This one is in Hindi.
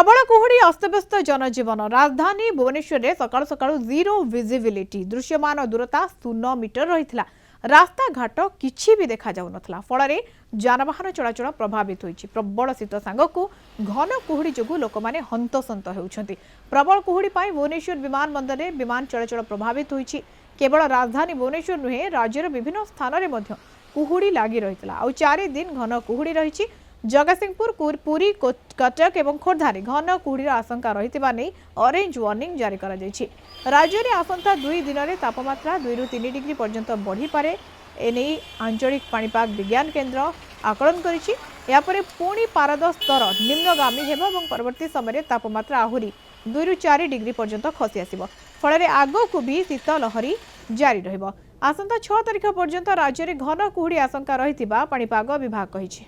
प्रबल कुहुड़ी अस्तव्यस्त जनजीवन राजधानी भुवनेश्वर में सकाल सकाल जीरो विजिबिलिटी दृश्यमान दूरता 0 मीटर रही रास्ता घाट किछि भी देखा जाउ नथला फल जानवाहन चलाचल प्रभावित होइछि। प्रबल शीत सांगकु घन कुहुड़ी जोगु लोक माने हंतसंत हेउछन्ति। प्रबल कुहुड़ी पाई भुवनेश्वर विमान बंदर में विमान चलाचल प्रभावित होइछि। केवल राजधानी भुवनेश्वर नुहे राज्यर विभिन्न स्थान में कुहुड़ी लागी रहितला आ 4 दिन घन कुहुड़ी रहिछि। जगतसिंहपुर पुरी कटक और खोर्धारे घन कुहुड़ीर आशंका रहितिबा नै ऑरेंज वार्निंग जारी करा जायछि। राज्य में आसंता 2 दिन में तापमात्रा 2 ରୁ 3 डिग्री पर्यंत बढ़ी पारे एने आंचलिक पाणीपाग विज्ञान केन्द्र आकलन करिछि। या परे पुणी पारद स्तर निम्नगामी हेबो और परवर्ती समय तापमात्रा आहुरी 2 ରୁ 4 डिग्री पर्यंत खसी आसिबो। फल आगकू भी शीत लहरी जारी रहिबो। आसंता 6 तारिख पर्यंत राज्य में घन कुहुड़ी आशंका रहितिबा पाणीपाग विभाग कहिछि।